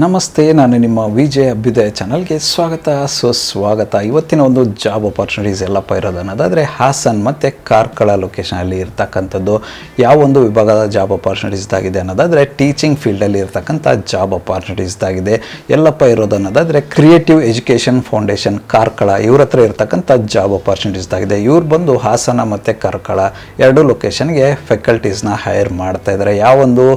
ನಮಸ್ತೆ, ನಾನು ನಿಮ್ಮ ವಿಜಯ್ ಅಭ್ಯುದಯ ಚಾನಲ್ಗೆ ಸ್ವಾಗತ ಸುಸ್ವಾಗತ. ಇವತ್ತಿನ ಒಂದು ಜಾಬ್ ಆಪರ್ಚುನಿಟೀಸ್ ಎಲ್ಲಪ್ಪ ಇರೋದು ಅನ್ನೋದಾದರೆ ಹಾಸನ್ ಮತ್ತು ಕಾರ್ಕಳ ಲೊಕೇಶನಲ್ಲಿ ಇರ್ತಕ್ಕಂಥದ್ದು. ಯಾವ ಒಂದು ವಿಭಾಗದ ಜಾಬ್ ಆಪರ್ಚುನಿಟೀಸ್ದಾಗಿದೆ ಅನ್ನೋದಾದರೆ ಟೀಚಿಂಗ್ ಫೀಲ್ಡಲ್ಲಿ ಇರ್ತಕ್ಕಂಥ ಜಾಬ್ ಆಪರ್ಚುನಿಟೀಸ್ದಾಗಿದೆ. ಎಲ್ಲಪ್ಪ ಇರೋದು ಅನ್ನೋದಾದರೆ ಕ್ರಿಯೇಟಿವ್ ಎಜುಕೇಷನ್ ಫೌಂಡೇಶನ್ ಕಾರ್ಕಳ ಇವ್ರ ಹತ್ರ ಇರ್ತಕ್ಕಂಥ ಜಾಬ್ ಆಪರ್ಚುನಿಟೀಸ್ದಾಗಿದೆ. ಇವ್ರು ಬಂದು ಹಾಸನ ಮತ್ತು ಕಾರ್ಕಳ ಎರಡು ಲೊಕೇಶನ್ಗೆ ಫ್ಯಾಕಲ್ಟೀಸ್ನ ಹೈರ್ ಮಾಡ್ತಾ ಇದ್ದಾರೆ. ಯಾವೊಂದು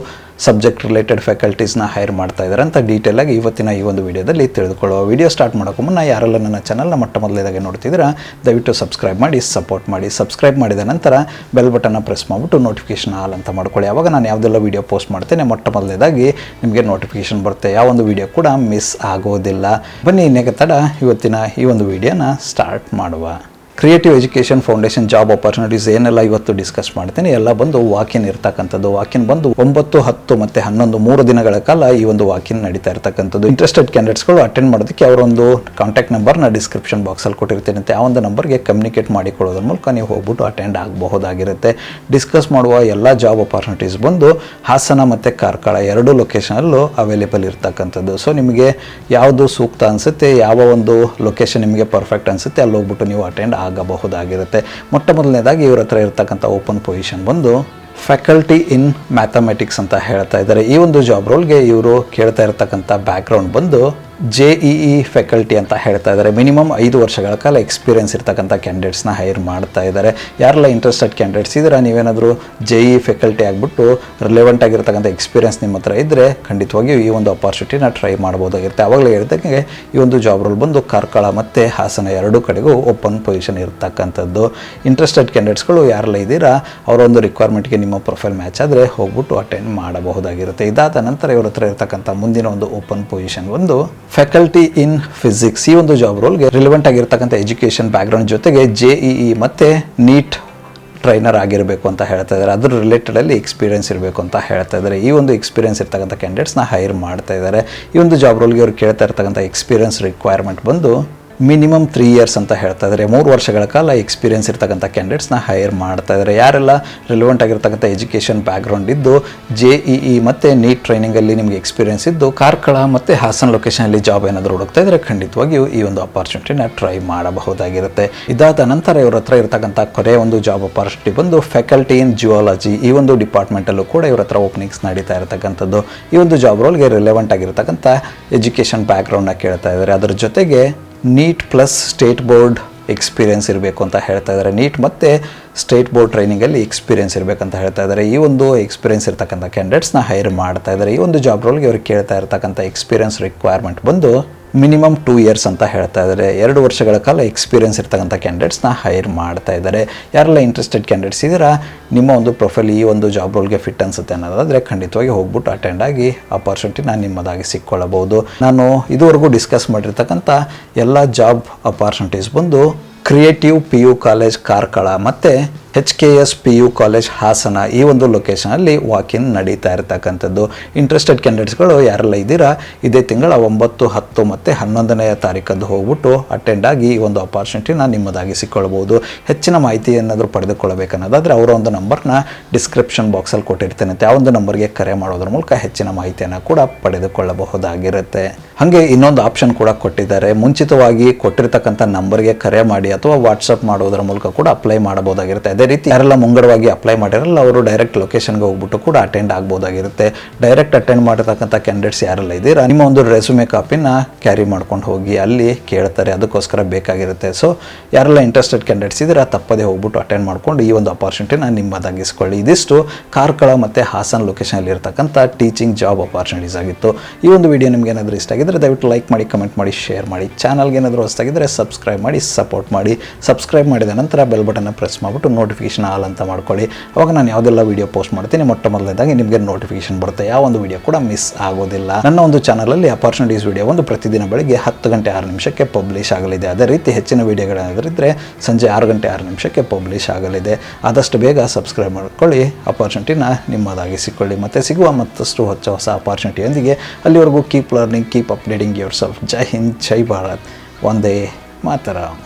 ಸಬ್ಜೆಕ್ಟ್ ರಿಲೇಟೆಡ್ ಫ್ಯಾಕಲ್ಟೀಸ್ನ ಹೈರ್ ಮಾಡ್ತಾ ಇದ್ದಾರೆ ಅಂತ ಡೀಟೇಲಾಗಿ ಇವತ್ತಿನ ಈ ಒಂದು ವಿಡಿಯೋದಲ್ಲಿ ತಿಳಿದುಕೊಳ್ಳುವ. ವಿಡಿಯೋ ಸ್ಟಾರ್ಟ್ ಮಾಡೋಕ್ಕೂ ಮುನ್ನ ಯಾರೆಲ್ಲ ನನ್ನ ಚಾನಲ್ನ ಮೊದಲನೇದಾಗಿ ನೋಡ್ತಿದ್ದೀರಾ ದಯವಿಟ್ಟು ಸಬ್ಸ್ಕ್ರೈಬ್ ಮಾಡಿ, ಸಪೋರ್ಟ್ ಮಾಡಿ. ಸಬ್ಸ್ಕ್ರೈಬ್ ಮಾಡಿದ ನಂತರ ಬೆಲ್ ಬಟನ್ನ ಪ್ರೆಸ್ ಮಾಡಿಬಿಟ್ಟು ನೋಟಿಫಿಕೇಷನ್ ಆಲ್ ಅಂತ ಮಾಡ್ಕೊಳ್ಳಿ. ಆವಾಗ ನಾನು ಯಾವುದೆಲ್ಲ ವೀಡಿಯೋ ಪೋಸ್ಟ್ ಮಾಡ್ತೇನೆ ಮೊದಲನೇದಾಗಿ ನಿಮಗೆ ನೋಟಿಫಿಕೇಷನ್ ಬರುತ್ತೆ. ಯಾವ ಒಂದು ವಿಡಿಯೋ ಕೂಡ ಮಿಸ್ ಆಗೋದಿಲ್ಲ. ಬನ್ನಿ ಇನ್ನೇಕೆ ತಡ ಇವತ್ತಿನ ಈ ಒಂದು ವಿಡಿಯೋನ ಸ್ಟಾರ್ಟ್ ಮಾಡುವ. Creative education foundation job opportunities ಏನೆಲ್ಲ ಇವತ್ತು ಡಿಸ್ಕಸ್ ಮಾಡ್ತೀನಿ ಎಲ್ಲ ಬಂದು ವಾಕಿನ್ ಇರ್ತಕ್ಕಂಥದ್ದು. ವಾಕಿನ್ ಬಂದು 9, 10 ಮತ್ತು 11 3 ದಿನಗಳ ಕಾಲ ಈ ಒಂದು ವಾಕಿನ್ ನಡೀತಾ ಇರ್ತಕ್ಕಂಥದ್ದು. ಇಂಟ್ರೆಸ್ಟೆಡ್ ಕ್ಯಾಂಡಿಡೇಟ್ಸ್ಗಳು ಅಟೆಂಡ್ ಮಾಡೋದಕ್ಕೆ ಅವರೊಂದು ಕಾಂಟ್ಯಾಕ್ಟ್ ನಂಬರ್ನ ಡಿಸ್ಕ್ರಿಪ್ಷನ್ ಬಾಕ್ಸಲ್ಲಿ ಕೊಟ್ಟಿರ್ತೀನಿ. ಆ ಒಂದು ನಂಬರ್ಗೆ ಕಮ್ಯುನಿಕೇಟ್ ಮಾಡಿಕೊಳ್ಳೋದ್ರ ಮೂಲಕ ನೀವು ಹೋಗ್ಬಿಟ್ಟು ಅಟೆಂಡ್ ಆಗಬಹುದಾಗಿರುತ್ತೆ. ಡಿಸ್ಕಸ್ ಮಾಡುವ ಎಲ್ಲ ಜಾಬ್ ಆಪರ್ಚುನಿಟೀಸ್ ಬಂದು ಹಾಸನ ಮತ್ತು ಕಾರ್ಕಳ ಎರಡು ಲೊಕೇಶನಲ್ಲೂ ಅವೈಲೇಬಲ್ ಇರ್ತಕ್ಕಂಥದ್ದು. ಸೊ ನಿಮಗೆ ಯಾವುದು ಸೂಕ್ತ ಅನಿಸುತ್ತೆ, ಯಾವ ಒಂದು ಲೊಕೇಶನ್ ನಿಮಗೆ ಪರ್ಫೆಕ್ಟ್ ಅನಿಸುತ್ತೆ ಅಲ್ಲಿ ಹೋಗ್ಬಿಟ್ಟು ನೀವು ಅಟೆಂಡ್ ಆಗಬಹುದಾಗಿರುತ್ತೆ. ಮೊದಲನೇದಾಗಿ ಇವ್ರ ಹತ್ರ ಇರ್ತಕ್ಕಂಥ ಓಪನ್ ಪೊಸಿಷನ್ ಬಂದು ಫ್ಯಾಕಲ್ಟಿ ಇನ್ ಮ್ಯಾಥಮೆಟಿಕ್ಸ್ ಅಂತ ಹೇಳ್ತಾ ಇದ್ದಾರೆ. ಈ ಒಂದು ಜಾಬ್ ರೋಲ್ಗೆ ಇವರು ಕೇಳ್ತಾ ಇರ್ತಕ್ಕಂಥ ಬ್ಯಾಕ್ಗ್ರೌಂಡ್ ಬಂದು JEE ಫ್ಯಾಕಲ್ಟಿ ಅಂತ ಹೇಳ್ತಾ ಇದ್ದಾರೆ. ಮಿನಿಮಮ್ 5 ವರ್ಷಗಳ ಕಾಲ ಎಕ್ಸ್ಪೀರಿಯನ್ಸ್ ಇರ್ತಕ್ಕಂಥ ಕ್ಯಾಂಡಿಡೇಟ್ಸ್ನ ಹೈರ್ ಮಾಡ್ತಾ ಇದ್ದಾರೆ. ಯಾರೆಲ್ಲ ಇಂಟ್ರೆಸ್ಟೆಡ್ ಕ್ಯಾಂಡಿಡೇಟ್ಸ್ ಇದ್ದೀರಾ, ನೀವೇನಾದರೂ JEE ಫ್ಯಾಕಲ್ಟಿ ಆಗಿಬಿಟ್ಟು ರಿಲೆವೆಂಟ್ ಆಗಿರ್ತಕ್ಕಂಥ ಎಕ್ಸ್ಪೀರಿಯನ್ಸ್ ನಿಮ್ಮ ಹತ್ರ ಇದ್ದರೆ ಖಂಡಿತವಾಗಿಯೂ ಈ ಒಂದು ಅಪಾರ್ಚುನಿಟಿನ ಟ್ರೈ ಮಾಡ್ಬೋದಾಗಿರುತ್ತೆ. ಆವಾಗಲೇ ಹೇಳ್ದಂಗೆ ಈ ಒಂದು ಜಾಬ್ ರೋಲ್ ಬಂದು ಕಾರ್ಕಳ ಮತ್ತು ಹಾಸನ ಎರಡೂ ಕಡೆಗೂ ಓಪನ್ ಪೊಸಿಷನ್ ಇರ್ತಕ್ಕಂಥದ್ದು. ಇಂಟ್ರೆಸ್ಟೆಡ್ ಕ್ಯಾಂಡಿಡೇಟ್ಸ್ಗಳು ಯಾರೆಲ್ಲ ಇದ್ದೀರಾ ಅವರ ಒಂದು ರಿಕ್ವೈರ್ಮೆಂಟ್ಗೆ ನಿಮ್ಮ ಪ್ರೊಫೈಲ್ ಮ್ಯಾಚ್ ಆದರೆ ಹೋಗ್ಬಿಟ್ಟು ಅಟೆಂಡ್ ಮಾಡಬಹುದಾಗಿರುತ್ತೆ. ಇದಾದ ನಂತರ ಇವ್ರ ಹತ್ರ ಇರ್ತಕ್ಕಂಥ ಮುಂದಿನ ಒಂದು ಓಪನ್ ಪೊಸಿಷನ್ ಒಂದು ಫ್ಯಾಕಲ್ಟಿ ಇನ್ ಫಿಸಿಕ್ಸ್. ಈ ಒಂದು ಜಾಬ್ ರೋಲ್ಗೆ ರಿಲೆವೆಂಟ್ ಆಗಿರ್ತಕ್ಕಂಥ ಎಜುಕೇಷನ್ ಬ್ಯಾಕ್ಗ್ರೌಂಡ್ ಜೊತೆಗೆ JEE ಮತ್ತು ನೀಟ್ ಟ್ರೈನರ್ ಆಗಿರಬೇಕು ಅಂತ ಹೇಳ್ತಾ ಇದ್ದಾರೆ. ಅದ್ರ ರಿಲೇಟೆಡಲ್ಲಿ ಎಕ್ಸ್ಪೀರಿಯನ್ಸ್ ಇರಬೇಕು ಅಂತ ಹೇಳ್ತಾ ಇದ್ದಾರೆ. ಈ ಒಂದು ಎಕ್ಸ್ಪೀರಿಯನ್ಸ್ ಇರ್ತಕ್ಕಂಥ ಕ್ಯಾಂಡಿಡೇಟ್ಸ್ನ ಹೈರ್ ಮಾಡ್ತಾ ಇದ್ದಾರೆ. ಈ ಒಂದು ಜಾಬ್ ರೋಲ್ಗೆ ಅವ್ರು ಕೇಳ್ತಾ ಇರ್ತಕ್ಕಂಥ ಎಕ್ಸ್ಪೀರಿಯನ್ಸ್ ರಿಕ್ವೈರ್ಮೆಂಟ್ ಬಂದು ಮಿನಿಮಮ್ 3 ಇಯರ್ಸ್ ಅಂತ ಹೇಳ್ತಾ ಇದ್ದಾರೆ. 3 ವರ್ಷಗಳ ಕಾಲ ಎಕ್ಸ್ಪೀರಿಯನ್ಸ್ ಇರ್ತಕ್ಕಂಥ ಕ್ಯಾಂಡಿಡೇಟ್ಸ್ನ ಹೈರ್ ಮಾಡ್ತಾ ಇದ್ದಾರೆ. ಯಾರೆಲ್ಲ ರಿಲೆವೆಂಟ್ ಆಗಿರ್ತಕ್ಕಂಥ ಎಜುಕೇಷನ್ ಬ್ಯಾಕ್ಗ್ರೌಂಡ್ ಇದ್ದು JEE ಮತ್ತು ನೀಟ್ ಟ್ರೈನಿಂಗಲ್ಲಿ ನಿಮಗೆ ಎಕ್ಸ್ಪೀರಿಯನ್ಸ್ ಇದ್ದು ಕಾರ್ಕಳ ಮತ್ತು ಹಾಸನ್ ಲೊಕೇಶನಲ್ಲಿ ಜಾಬ್ ಏನಾದರೂ ಹುಡುಕ್ತಾ ಇದ್ದರೆ ಖಂಡಿತವಾಗಿಯೂ ಈ ಒಂದು ಅಪಾರ್ಚುನಿಟಿನ ಟ್ರೈ ಮಾಡಬಹುದಾಗಿರುತ್ತೆ. ಇದಾದ ನಂತರ ಇವ್ರ ಹತ್ರ ಇರ್ತಕ್ಕಂಥ ಕೊನೆಯ ಒಂದು ಜಾಬ್ ಅಪಾರ್ಚುನಿಟಿ ಬಂದು ಫ್ಯಾಕಲ್ಟಿ ಇನ್ ಜಿಯಾಲಜಿ. ಈ ಒಂದು ಡಿಪಾರ್ಟ್ಮೆಂಟಲ್ಲೂ ಕೂಡ ಇವ್ರ ಹತ್ರ ಓಪನಿಂಗ್ಸ್ ನಡೀತಾ ಇರತಕ್ಕಂಥದ್ದು. ಈ ಒಂದು ಜಾಬ್ ರೋಲ್ಗೆ ರಿಲೆವೆಂಟ್ ಆಗಿರ್ತಕ್ಕಂಥ ಎಜುಕೇಷನ್ ಬ್ಯಾಕ್ಗ್ರೌಂಡ್ನ ಕೇಳ್ತಾ ಇದ್ದಾರೆ. ಅದರ ಜೊತೆಗೆ NEET plus state board experience ಇರಬೇಕು ಅಂತ ಹೇಳ್ತಾ ಇದ್ದಾರೆ. ನೀಟ್ ಮತ್ತು ಸ್ಟೇಟ್ ಬೋರ್ಡ್ ಟ್ರೈನಿಂಗಲ್ಲಿ ಎಕ್ಸ್ಪೀರಿಯನ್ಸ್ ಇರಬೇಕಂತ ಹೇಳ್ತಾ ಇದ್ದಾರೆ. ಈ ಒಂದು ಎಕ್ಸ್ಪೀರಿಯನ್ಸ್ ಇರ್ತಕ್ಕಂಥ ಕ್ಯಾಂಡಿಡೇಟ್ಸ್ನ ಹೈರ್ ಮಾಡ್ತಾ ಇದ್ದಾರೆ. ಈ ಒಂದು ಜಾಬ್ ರೋಲ್ಗೆ ಅವ್ರು ಕೇಳ್ತಾ ಇರ್ತಕ್ಕಂಥ ಎಕ್ಸ್ಪೀರಿಯನ್ಸ್ ರಿಕ್ವೈರ್ಮೆಂಟ್ ಬಂದು ಮಿನಿಮಮ್ 2 ಇಯರ್ಸ್ ಅಂತ ಹೇಳ್ತಾ ಇದ್ದಾರೆ. 2 ವರ್ಷಗಳ ಕಾಲ ಎಕ್ಸ್ಪೀರಿಯನ್ಸ್ ಇರ್ತಕ್ಕಂಥ ಕ್ಯಾಂಡಿಡೇಟ್ಸ್ನ ಹೈರ್ ಮಾಡ್ತಾ ಇದ್ದಾರೆ. ಯಾರೆಲ್ಲ ಇಂಟ್ರೆಸ್ಟೆಡ್ ಕ್ಯಾಂಡಿಡೇಟ್ಸ್ ಇದ್ದೀರಾ, ನಿಮ್ಮ ಒಂದು ಪ್ರೊಫೈಲ್ ಈ ಒಂದು ಜಾಬ್ ರೋಲ್ಗೆ ಫಿಟ್ ಅನಿಸುತ್ತೆ ಅನ್ನೋದಾದರೆ ಖಂಡಿತವಾಗಿ ಹೋಗ್ಬಿಟ್ಟು ಅಟೆಂಡ್ ಆಗಿ ಅಪಾರ್ಚುನಿಟಿನ ನಿಮ್ಮದಾಗಿ ಸಿಕ್ಕೊಳ್ಳಬಹುದು. ನಾನು ಇದುವರೆಗೂ ಡಿಸ್ಕಸ್ ಮಾಡಿರ್ತಕ್ಕಂಥ ಎಲ್ಲ ಜಾಬ್ ಅಪಾರ್ಚುನಿಟೀಸ್ ಬಂದು ಕ್ರಿಯೇಟಿವ್ PU ಕಾಲೇಜ್ ಕಾರ್ಕಳ ಮತ್ತು HKS PU ಕಾಲೇಜ್ ಹಾಸನ ಈ ಒಂದು ಲೊಕೇಶನಲ್ಲಿ ವಾಕಿನ್ ನಡೀತಾ ಇರತಕ್ಕಂಥದ್ದು. ಇಂಟ್ರೆಸ್ಟೆಡ್ ಕ್ಯಾಂಡಿಡೇಟ್ಸ್ಗಳು ಯಾರೆಲ್ಲ ಇದ್ದೀರಾ ಇದೇ ತಿಂಗಳ 9, 10 ಮತ್ತು 11ನೇ ತಾರೀಕದ್ದು ಹೋಗ್ಬಿಟ್ಟು ಅಟೆಂಡ್ ಆಗಿ ಈ ಒಂದು ಅಪಾರ್ಚುನಿಟಿನ ನಿಮ್ಮದಾಗಿ ಸಿಕ್ಕೊಳ್ಬೋದು. ಹೆಚ್ಚಿನ ಮಾಹಿತಿ ಏನಾದರೂ ಪಡೆದುಕೊಳ್ಳಬೇಕನ್ನೋದಾದರೆ ಅವರ ಒಂದು ನಂಬರ್ನ ಡಿಸ್ಕ್ರಿಪ್ಷನ್ ಬಾಕ್ಸಲ್ಲಿ ಕೊಟ್ಟಿರ್ತೇನೆ. ಆ ಒಂದು ನಂಬರ್ಗೆ ಕರೆ ಮಾಡೋದ್ರ ಮೂಲಕ ಹೆಚ್ಚಿನ ಮಾಹಿತಿಯನ್ನು ಕೂಡ ಪಡೆದುಕೊಳ್ಳಬಹುದಾಗಿರುತ್ತೆ. ಹಾಗೆ ಇನ್ನೊಂದು ಆಪ್ಷನ್ ಕೂಡ ಕೊಟ್ಟಿದ್ದಾರೆ. ಮುಂಚಿತವಾಗಿ ಕೊಟ್ಟಿರ್ತಕ್ಕಂಥ ನಂಬರ್ಗೆ ಕರೆ ಮಾಡಿ ಅಥವಾ ವಾಟ್ಸಪ್ ಮಾಡೋದ್ರ ಮೂಲಕ ಕೂಡ ಅಪ್ಲೈ ಮಾಡಬಹುದಾಗಿರುತ್ತೆ. ಅದೇ ರೀತಿ ಯಾರೆಲ್ಲ ಮುಂಗಡವಾಗಿ ಅಪ್ಲೈ ಮಾಡಿರಲ್ಲ ಅವರು ಡೈರೆಕ್ಟ್ ಲೊಕೇಶನ್ಗೆ ಹೋಗ್ಬಿಟ್ಟು ಕೂಡ ಅಟೆಂಡ್ ಆಗ್ಬೋದಾಗಿರುತ್ತೆ. ಡೈರೆಕ್ಟ್ ಅಟೆಂಡ್ ಮಾಡಿರ್ತಕ್ಕಂಥ ಕ್ಯಾಂಡಿಡೇಟ್ಸ್ ಯಾರೆಲ್ಲ ಇದ್ದೀರಾ ನಿಮ್ಮ ಒಂದು ರೆಸ್ಯೂಮೆ ಕಾಪಿನ ಕ್ಯಾರಿ ಮಾಡ್ಕೊಂಡು ಹೋಗಿ ಅಲ್ಲಿ ಕೇಳ್ತಾರೆ, ಅದಕ್ಕೋಸ್ಕರ ಬೇಕಾಗಿರುತ್ತೆ. ಸೊ ಯಾರೆಲ್ಲ ಇಂಟ್ರೆಸ್ಟೆಡ್ ಕ್ಯಾಂಡಿಡೇಟ್ಸ್ ಇದ್ದೀರಾ ತಪ್ಪದೇ ಹೋಗ್ಬಿಟ್ಟು ಅಟೆಂಡ್ ಮಾಡ್ಕೊಂಡು ಈ ಒಂದು ಅಪಾರ್ಚುನಿಟಿನ ನಿಮ್ಮದಾಗಿಸ್ಕೊಳ್ಳಿ. ಇದಿಷ್ಟು ಕಾರ್ಕಳ ಮತ್ತು ಹಾಸನ್ ಲೊಕೇಶನಲ್ಲಿ ಇರ್ತಕ್ಕಂಥ ಟೀಚಿಂಗ್ ಜಾಬ್ ಅಪಾರ್ಚುನಿಟೀಸ್ ಆಗಿತ್ತು. ಈ ಒಂದು ವಿಡಿಯೋ ನಿಮ್ಗೆ ಏನಾದರೂ ಇಷ್ಟ ಆಗಿದ್ರೆ ದಯವಿಟ್ಟು ಲೈಕ್ ಮಾಡಿ, ಕಮೆಂಟ್ ಮಾಡಿ, ಶೇರ್ ಮಾಡಿ. ಚಾನಲ್ಗೆ ಏನಾದರೂ ಹೊಸದಾಗಿದ್ದರೆ ಸಬ್ಸ್ಕ್ರೈಬ್ ಮಾಡಿ, ಸಪೋರ್ಟ್ ಮಾಡಿ. ಸಬ್ಸ್ಕ್ರೈಬ್ ಮಾಡಿದ ನಂತರ ಬೆಲ್ ಬಟನ್ನ ಪ್ರೆಸ್ ಮಾಡಿಬಿಟ್ಟು ನೋಟಿಫಿಕೇಷನ್ ಆಲ್ ಅಂತ ಮಾಡ್ಕೊಳ್ಳಿ. ಅವಾಗ ನಾನು ಯಾವುದೆಲ್ಲ ವೀಡಿಯೋ ಪೋಸ್ಟ್ ಮಾಡ್ತೀನಿ ಮೊದಲನೇದಾಗಿ ನಿಮಗೆ ನೋಟಿಫಿಕೇಷನ್ ಬರುತ್ತೆ. ಯಾವ ಒಂದು ವೀಡಿಯೋ ಕೂಡ ಮಿಸ್ ಆಗೋದಿಲ್ಲ. ನನ್ನ ಒಂದು ಚಾನಲಲ್ಲಿ ಅಪಾರ್ಚುನಿಟೀಸ್ ವೀಡಿಯೋ ಒಂದು ಪ್ರತಿದಿನ ಬೆಳಗ್ಗೆ 10 ಗಂಟೆ 6 ನಿಮಿಷಕ್ಕೆ ಪಬ್ಲಿಷ್ ಆಗಲಿದೆ. ಅದೇ ರೀತಿ ಹೆಚ್ಚಿನ ವೀಡಿಯೋಗಳೇನಾದರೂ ಇದ್ದರೆ ಸಂಜೆ 6 ಗಂಟೆ 6 ನಿಮಿಷಕ್ಕೆ ಪಬ್ಲಿಷ್ ಆಗಲಿದೆ. ಆದಷ್ಟು ಬೇಗ ಸಬ್ಸ್ಕ್ರೈಬ್ ಮಾಡ್ಕೊಳ್ಳಿ, ಅಪಾರ್ಚುನಿಟಿನ ನಿಮ್ಮದಾಗಿಸಿಕೊಳ್ಳಿ. ಮತ್ತು ಸಿಗುವ ಮತ್ತಷ್ಟು ಹೊಸ ಅಪಾರ್ಚುನಿಟಿಯೊಂದಿಗೆ ಅಲ್ಲಿವರೆಗೂ keep learning, keep updating yourself. ಜೈ ಹಿಂದ್, ಜೈ ಭಾರತ್, ವಂದೇ ಮಾತರಂ.